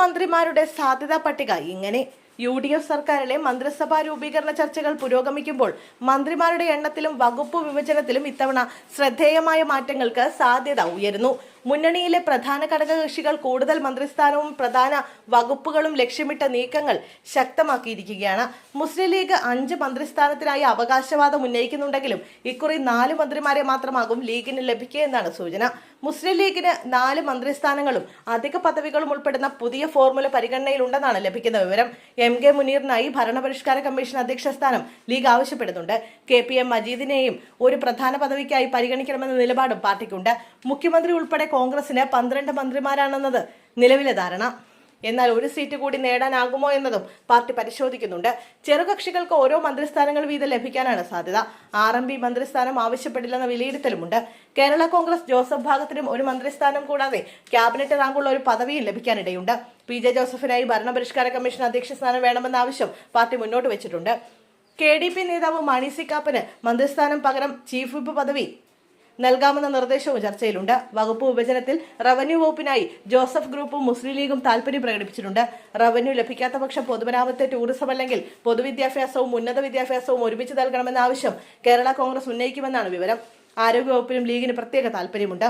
മന്ത്രിമാരുടെ സാധ്യതാ പട്ടിക ഇങ്ങനെ. UDF സർക്കാരിലെ മന്ത്രിസഭാ രൂപീകരണ ചർച്ചകൾ പുരോഗമിക്കുമ്പോൾ മന്ത്രിമാരുടെ എണ്ണത്തിലും വകുപ്പ് വിഭജനത്തിലും ഇത്തവണ ശ്രദ്ധേയമായ മാറ്റങ്ങൾക്ക് സാധ്യത ഉയരുന്നു. മുന്നണിയിലെ പ്രധാന ഘടകകക്ഷികൾ കൂടുതൽ മന്ത്രിസ്ഥാനവും പ്രധാന വകുപ്പുകളും ലക്ഷ്യമിട്ട നീക്കങ്ങൾ ശക്തമാക്കിയിരിക്കുകയാണ്. മുസ്ലിം ലീഗ് 5 മന്ത്രിസ്ഥാനത്തിനായി അവകാശവാദം ഉന്നയിക്കുന്നുണ്ടെങ്കിലും ഇക്കുറി 4 മന്ത്രിമാരെ മാത്രമാകും ലീഗിന് ലഭിക്കുക എന്നാണ് സൂചന. മുസ്ലിം ലീഗിന് 4 മന്ത്രിസ്ഥാനങ്ങളും അധിക പദവികളും ഉൾപ്പെടുന്ന പുതിയ ഫോർമുല പരിഗണനയിലുണ്ടെന്നാണ് ലഭിക്കുന്ന വിവരം. MK മുനീറിനായി ഭരണപരിഷ്കാര കമ്മീഷൻ അധ്യക്ഷ സ്ഥാനം ലീഗ് ആവശ്യപ്പെടുന്നുണ്ട്. KPM മജീദിനെയും ഒരു പ്രധാന പദവിക്കായി പരിഗണിക്കണമെന്ന നിലപാടും പാർട്ടിക്കുണ്ട്. മുഖ്യമന്ത്രി ഉൾപ്പെടെ കോൺഗ്രസിന് 12 മന്ത്രിമാരാണെന്നത് നിലവിലെ ധാരണ. എന്നാൽ ഒരു സീറ്റ് കൂടി നേടാനാകുമോ എന്നതും പാർട്ടി പരിശോധിക്കുന്നുണ്ട്. ചെറുകക്ഷികൾക്ക് ഓരോ മന്ത്രിസ്ഥാനങ്ങൾ വീതം ലഭിക്കാനാണ് സാധ്യത. RMP മന്ത്രിസ്ഥാനം ആവശ്യപ്പെടില്ലെന്ന വിലയിരുത്തലുമുണ്ട്. കേരള കോൺഗ്രസ് ജോസഫ് ഭാഗത്തിനും ഒരു മന്ത്രിസ്ഥാനം കൂടാതെ ക്യാബിനറ്റ് റാങ്കുള്ള ഒരു പദവിയും ലഭിക്കാനിടയുണ്ട്. PJ ജോസഫിനായി ഭരണപരിഷ്കാര കമ്മീഷൻ അധ്യക്ഷ സ്ഥാനം വേണമെന്ന ആവശ്യം പാർട്ടി മുന്നോട്ട് വെച്ചിട്ടുണ്ട്. KDP നേതാവ് മാണി സി കാപ്പന് മന്ത്രിസ്ഥാനം പകരം ചീഫ് വിപ്പ് പദവി നൽകാമെന്ന നിർദ്ദേശവും ചർച്ചയിലുണ്ട്. വകുപ്പ് വിഭജനത്തിൽ റവന്യൂ വകുപ്പിനായി ജോസഫ് ഗ്രൂപ്പും മുസ്ലിം ലീഗും താൽപര്യം പ്രകടിപ്പിച്ചിട്ടുണ്ട്. റവന്യൂ ലഭിക്കാത്ത പക്ഷം പൊതുമരാമത്ത്, ടൂറിസം അല്ലെങ്കിൽ പൊതുവിദ്യാഭ്യാസവും ഉന്നത വിദ്യാഭ്യാസവും ഒരുമിച്ച് നൽകണമെന്ന ആവശ്യം കേരള കോൺഗ്രസ് ഉന്നയിക്കുമെന്നാണ് വിവരം. ആരോഗ്യവകുപ്പിനും ലീഗിന് പ്രത്യേക താൽപര്യമുണ്ട്.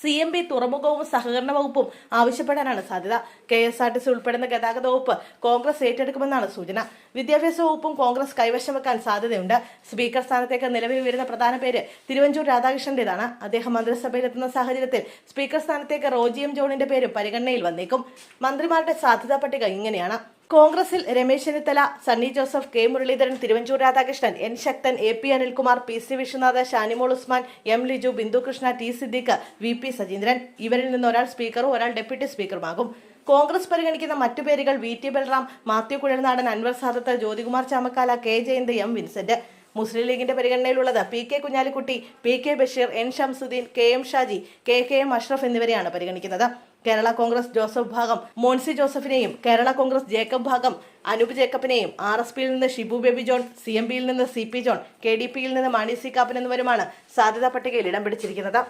CMB, തുറമുഖവും സഹകരണ വകുപ്പും ആവശ്യപ്പെടാനാണ് സാധ്യത. KSRTC ഉൾപ്പെടുന്ന ഗതാഗത വകുപ്പ് കോൺഗ്രസ് ഏറ്റെടുക്കുമെന്നാണ് സൂചന. വിദ്യാഭ്യാസ വകുപ്പും കോൺഗ്രസ് കൈവശം വെക്കാൻ സാധ്യതയുണ്ട്. സ്പീക്കർ സ്ഥാനത്തേക്ക് നിലവിൽ വരുന്ന പ്രധാന പേര് തിരുവഞ്ചൂർ രാധാകൃഷ്ണന്റേതാണ്. അദ്ദേഹം മന്ത്രിസഭയിലെത്തുന്ന സാഹചര്യത്തിൽ സ്പീക്കർ സ്ഥാനത്തേക്ക് റോജി M. ജോണിന്റെ പേരും പരിഗണനയിൽ വന്നേക്കും. മന്ത്രിമാരുടെ സാധ്യതാ പട്ടിക ഇങ്ങനെയാണ്. കോൺഗ്രസിൽ Ramesh Chennithala, Sunny Joseph, K. Muraleedharan, Thiruvanchoor Radhakrishnan, N. Sakthan, AP. Anilkumar, PC. Vishwanath, Shanimol Usman, M. Liju, Bindu Krishna, T. Siddique, VP. Sajeendran. ഇവരിൽ നിന്ന് ഒരാൾ സ്പീക്കറും ഒരാൾ ഡെപ്യൂട്ടി സ്പീക്കറുമാകും. കോൺഗ്രസ് പരിഗണിക്കുന്ന മറ്റു പേരുകൾ VT. Balram, Mathew Kuzhalnadan, Anwar Sadath, Jyothikumar Chamakkala, K. Jayanth, M. Vincent. Muslim ലീഗിന്റെ പരിഗണനയിലുള്ളത് PK Kunhalikutty, PK Basheer, N. Shamsuddin, KM Shaji, KM Ashraf എന്നിവരെയാണ് പരിഗണിക്കുന്നത്. കേരള കോൺഗ്രസ് ജോസഫ് ഭാഗം മോൻസി ജോസഫിനെയും കേരള കോൺഗ്രസ് ജേക്കബ് ഭാഗം അനൂപ് ജേക്കബിനെയും RSPയിൽ നിന്ന് ഷിബു ബേബി ജോൺ, CMBയിൽ നിന്ന് CP ജോൺ, KDPയിൽ നിന്ന് മാണി സി കാപ്പൻ എന്നിവരുമാണ് സാധ്യതാ പട്ടികയിൽ ഇടം പിടിച്ചിരിക്കുന്നത്.